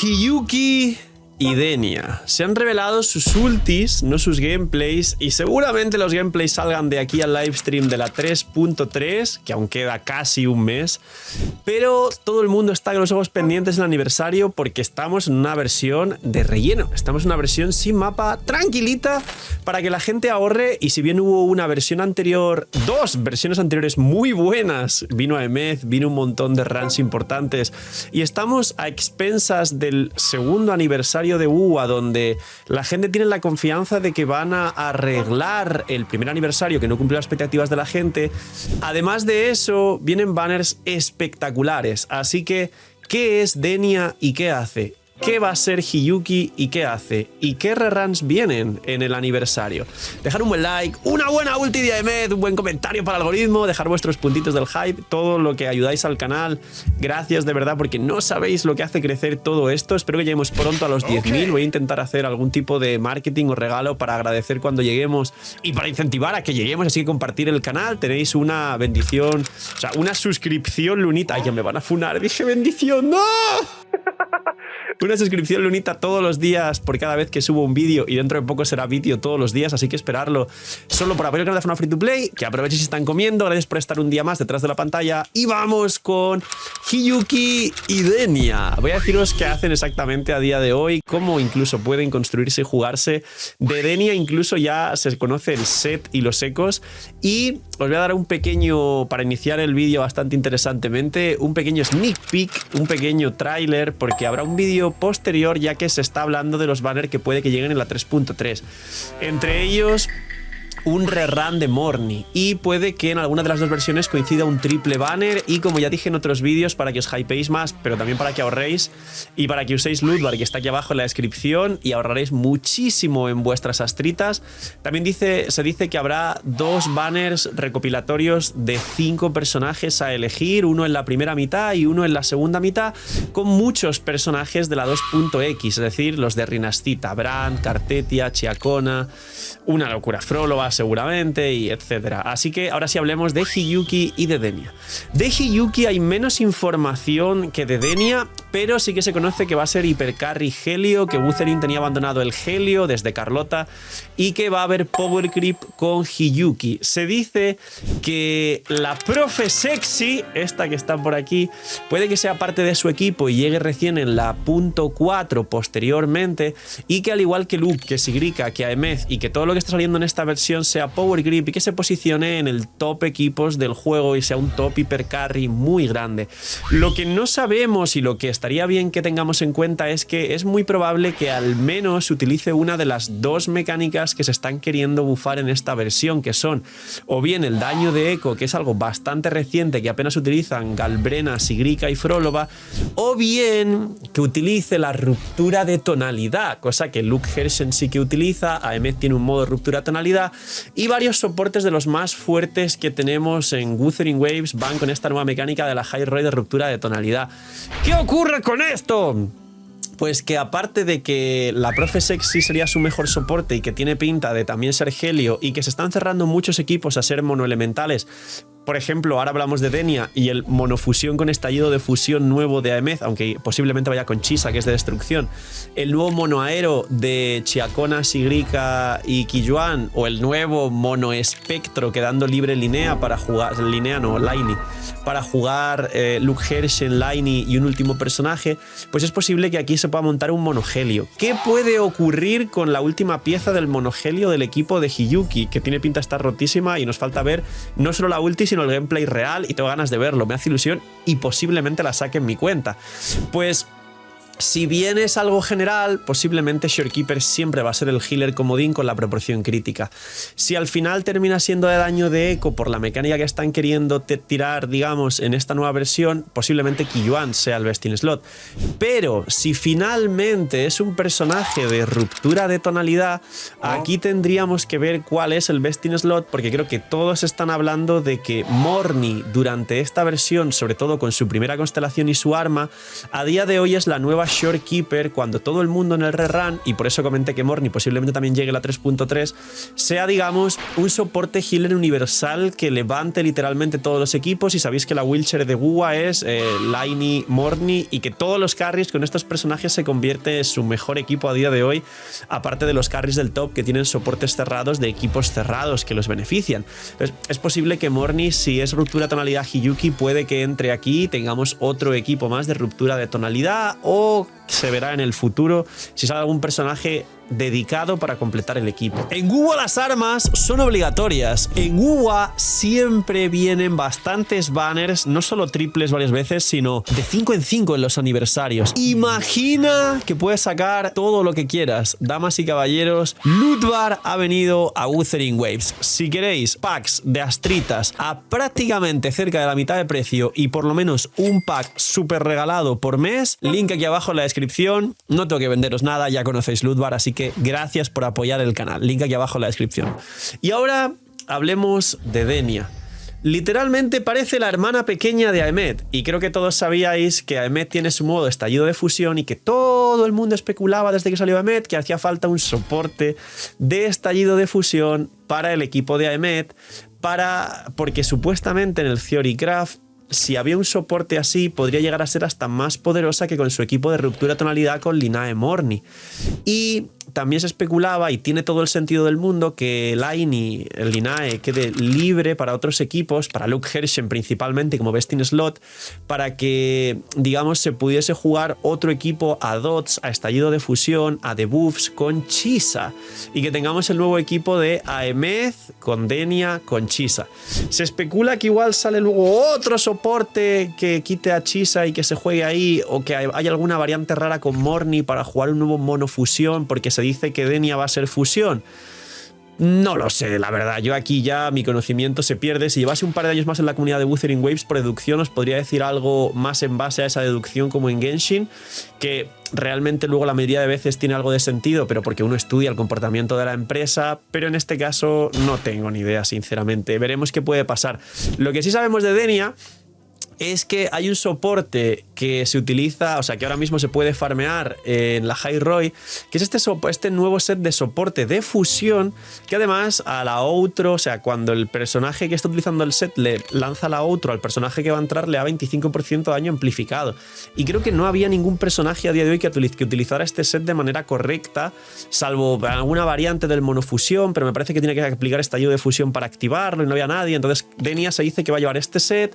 Hiyuki y Denia. Se han revelado sus ultis, no sus gameplays, y seguramente los gameplays salgan de aquí al livestream de la 3.3, que aún queda casi un mes, pero todo el mundo está con los ojos pendientes del aniversario porque estamos en una versión de relleno, estamos en una versión sin mapa, tranquilita, para que la gente ahorre. Y si bien hubo una versión anterior, dos versiones anteriores muy buenas, vino Aemeth, vino un montón de runs importantes, y estamos a expensas del segundo aniversario de UA, donde la gente tiene la confianza de que van a arreglar el primer aniversario que no cumplió las expectativas de la gente. Además de eso, vienen banners espectaculares. Así que, ¿qué es Denia y qué hace? ¿Qué va a ser Hiyuki y qué hace? ¿Y qué reruns vienen en el aniversario? Dejar un buen like, una buena ulti de Aemeth, un buen comentario para el algoritmo, dejar vuestros puntitos del hype, todo lo que ayudáis al canal. Gracias de verdad, porque no sabéis lo que hace crecer todo esto. Espero que lleguemos pronto a los 10.000. Voy a intentar hacer algún tipo de marketing o regalo para agradecer cuando lleguemos y para incentivar a que lleguemos. Así que compartir el canal. Tenéis una bendición, o sea, una suscripción lunita. Ay, ya me van a funar. Dije bendición, ¡no! Una suscripción lunita todos los días por cada vez que subo un vídeo, y dentro de poco será vídeo todos los días, así que esperarlo solo por apoyar el canal de forma free to play. Que aprovechen si están comiendo. Gracias por estar un día más detrás de la pantalla. Y vamos con Hiyuki y Denia. Voy a deciros qué hacen exactamente a día de hoy, cómo incluso pueden construirse y jugarse. De Denia incluso ya se conoce el set y los ecos, y os voy a dar un pequeño, para iniciar el vídeo bastante interesantemente, un pequeño sneak peek, un pequeño tráiler, porque habrá un vídeo posterior, ya que se está hablando de los banners que puede que lleguen en la 3.3. Entre ellos, un rerun de Morni, y puede que en alguna de las dos versiones coincida un triple banner. Y como ya dije en otros vídeos, para que os hypeéis más, pero también para que ahorréis y para que uséis Lootbar, que está aquí abajo en la descripción, y ahorraréis muchísimo en vuestras astritas. También se dice que habrá dos banners recopilatorios de 5 personajes a elegir, uno en la primera mitad y uno en la segunda mitad, con muchos personajes de la 2.x, es decir, los de Rinastita, Brand, Cartetia, Chiakona, una locura, Frolova seguramente, y etcétera. Así que ahora sí hablemos de Hiyuki y de Denia. De Hiyuki hay menos información que de Denia, pero sí que se conoce que va a ser hipercarry Helio, que Wuthering tenía abandonado el Helio desde Carlota, y que va a haber power creep con Hiyuki. Se dice que la profe sexy, esta que está por aquí, puede que sea parte de su equipo y llegue recién en la .4 posteriormente, y que al igual que Luke, que Sigrika, que Aemeth, y que todo lo que está saliendo en esta versión sea power grip y que se posicione en el top equipos del juego y sea un top hipercarry muy grande. Lo que no sabemos y lo que estaría bien que tengamos en cuenta es que es muy probable que al menos utilice una de las dos mecánicas que se están queriendo bufar en esta versión, que son o bien el daño de eco, que es algo bastante reciente que apenas utilizan Galbrena, Sigrika y Frolova, o bien que utilice la ruptura de tonalidad, cosa que Luke Herschen sí que utiliza. Aemeth tiene un modo de ruptura de tonalidad, y varios soportes de los más fuertes que tenemos en Wuthering Waves van con esta nueva mecánica de la High Roy de ruptura de tonalidad. ¿Qué ocurre con esto? Pues que aparte de que la profe sexy sería su mejor soporte y que tiene pinta de también ser Helio, y que se están cerrando muchos equipos a ser monoelementales. Por ejemplo, ahora hablamos de Denia y el monofusión con estallido de fusión nuevo de Aemeth, aunque posiblemente vaya con Chisa, que es de destrucción. El nuevo monoaero de Chiakona, Sigrika y Killuan, o el nuevo mono espectro quedando libre Linea para jugar, Linea no, Laini, para jugar Luke Herschen, Laini y un último personaje. Pues es posible que aquí se pueda montar un monogelio. ¿Qué puede ocurrir con la última pieza del monogelio del equipo de Hiyuki? Que tiene pinta de estar rotísima y nos falta ver no solo la ulti, sino el gameplay real, y tengo ganas de verlo, me hace ilusión y posiblemente la saque en mi cuenta. Pues si bien es algo general, posiblemente Shorekeeper siempre va a ser el healer comodín con la proporción crítica. Si al final termina siendo de daño de eco por la mecánica que están queriendo tirar, digamos, en esta nueva versión, posiblemente Killuan sea el best in slot. Pero si finalmente es un personaje de ruptura de tonalidad, aquí tendríamos que ver cuál es el best in slot, porque creo que todos están hablando de que Morni durante esta versión, sobre todo con su primera constelación y su arma, a día de hoy es la nueva nueva Shorekeeper, cuando todo el mundo en el rerun, y por eso comenté que Morni posiblemente también llegue a la 3.3, sea, digamos, un soporte healer universal que levante literalmente todos los equipos. Y sabéis que la wheelchair de Wuwa es Laini, Morni, y que todos los carries con estos personajes se convierte en su mejor equipo a día de hoy, aparte de los carries del top que tienen soportes cerrados de equipos cerrados que los benefician. Entonces, es posible que Morni, si es ruptura tonalidad Hiyuki, puede que entre aquí y tengamos otro equipo más de ruptura de tonalidad, o se verá en el futuro si sale algún personaje dedicado para completar el equipo. En Wuwa las armas son obligatorias. En Wuwa siempre vienen bastantes banners, no solo triples varias veces, sino de 5 en 5 en los aniversarios. Imagina que puedes sacar todo lo que quieras. Damas y caballeros, Lootbar ha venido a Wuthering Waves. Si queréis packs de Astritas a prácticamente cerca de la mitad de precio y por lo menos un pack súper regalado por mes, link aquí abajo en la descripción. No tengo que venderos nada, ya conocéis Lootbar, así que gracias por apoyar el canal. Link aquí abajo en la descripción. Y ahora hablemos de Denia. Literalmente parece la hermana pequeña de Aemeth, y creo que todos sabíais que Aemeth tiene su modo estallido de fusión y que todo el mundo especulaba desde que salió Aemeth que hacía falta un soporte de estallido de fusión para el equipo de Aemeth, porque supuestamente en el Theorycraft, si había un soporte así, podría llegar a ser hasta más poderosa que con su equipo de ruptura tonalidad con Linae Morni. Y también se especulaba, y tiene todo el sentido del mundo, que Laini, el Linae, quede libre para otros equipos, para Luke Hershen principalmente como best in slot, para que, digamos, se pudiese jugar otro equipo a dots, a estallido de fusión, a debuffs con Chisa, y que tengamos el nuevo equipo de Aemeth con Denia con Chisa. Se especula que igual sale luego otro soporte que quite a Chisa y que se juegue ahí, o que haya alguna variante rara con Morni para jugar un nuevo mono fusión, porque se dice que Denia va a ser fusión. No lo sé, la verdad. Yo aquí ya mi conocimiento se pierde. Si llevase un par de años más en la comunidad de Wuthering Waves, por deducción os podría decir algo más en base a esa deducción, como en Genshin, que realmente luego la mayoría de veces tiene algo de sentido, pero porque uno estudia el comportamiento de la empresa. Pero en este caso no tengo ni idea, sinceramente. Veremos qué puede pasar. Lo que sí sabemos de Denia es que hay un soporte que se utiliza, o sea, que ahora mismo se puede farmear en la High Roy, que es este nuevo set de soporte de fusión, que además a la outro, o sea, cuando el personaje que está utilizando el set le lanza la outro al personaje que va a entrar, le da 25% de daño amplificado. Y creo que no había ningún personaje a día de hoy que utilizara este set de manera correcta, salvo alguna variante del monofusión, pero me parece que tiene que aplicar estallido de fusión para activarlo y no había nadie. Entonces Denia se dice que va a llevar este set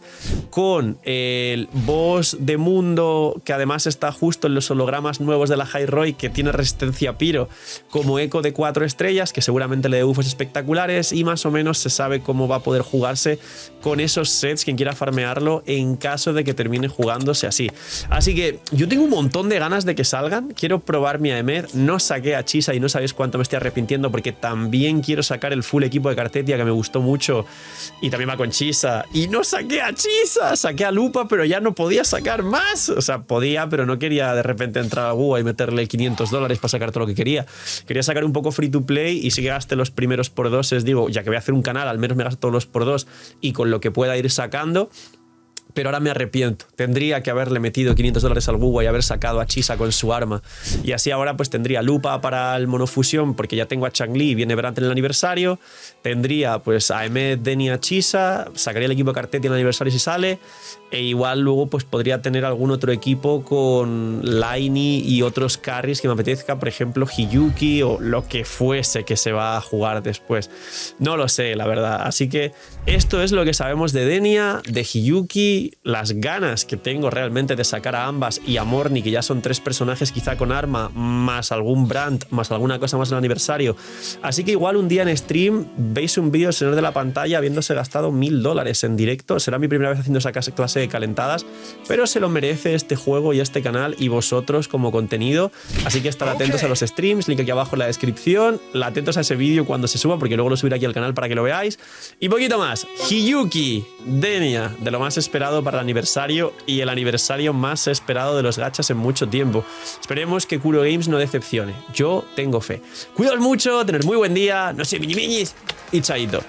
con el boss de mundo, que además está justo en los hologramas nuevos de la High Roy, que tiene resistencia a Pyro como eco de 4 estrellas, que seguramente le dé buffos espectaculares, y más o menos se sabe cómo va a poder jugarse con esos sets quien quiera farmearlo en caso de que termine jugándose así. Así que yo tengo un montón de ganas de que salgan. Quiero probar mi Aemeth. No saqué a Chisa y no sabéis cuánto me estoy arrepintiendo, porque también quiero sacar el full equipo de Cartetia, que me gustó mucho, y también va con Chisa, y no saqué a Chisa. Saqué a Lupa, pero ya no podía sacar más. O sea, podía, pero no quería de repente entrar a Wuwa y meterle $500 para sacar todo lo que quería. Quería sacar un poco free to play, y si gasté los primeros por doses, digo, ya que voy a hacer un canal, al menos me gasto todos los por dos y con lo que pueda ir sacando. Pero ahora me arrepiento. Tendría que haberle metido $500 al Wuwa y haber sacado a Chisa con su arma. Y así ahora pues tendría Lupa para el monofusión, porque ya tengo a Changli y viene Brant en el aniversario. Tendría pues a Aemeth, Denia, Chisa. Sacaría el equipo de Cartetia en el aniversario si sale. E igual luego pues podría tener algún otro equipo con Laini y otros carries que me apetezca. Por ejemplo, Hiyuki o lo que fuese que se va a jugar después. No lo sé, la verdad. Así que esto es lo que sabemos de Denia, de Hiyuki, las ganas que tengo realmente de sacar a ambas, y a Morni, que ya son 3 personajes quizá con arma, más algún Brant, más alguna cosa más en el aniversario. Así que igual un día en stream veis un vídeo del señor de la pantalla habiéndose gastado $1000 en directo. Será mi primera vez haciendo esa clase de calentadas, pero se lo merece este juego y este canal y vosotros como contenido. Así que estar atentos a los streams, link aquí abajo en la descripción, atentos a ese vídeo cuando se suba, porque luego lo subiré aquí al canal para que lo veáis. Y poquito más. Hiyuki, Denia, de lo más esperado para el aniversario, y el aniversario más esperado de los gachas en mucho tiempo. Esperemos que Kuro Games no decepcione. Yo tengo fe. Cuidaos mucho, tener muy buen día, no sé, miñis, y chaito.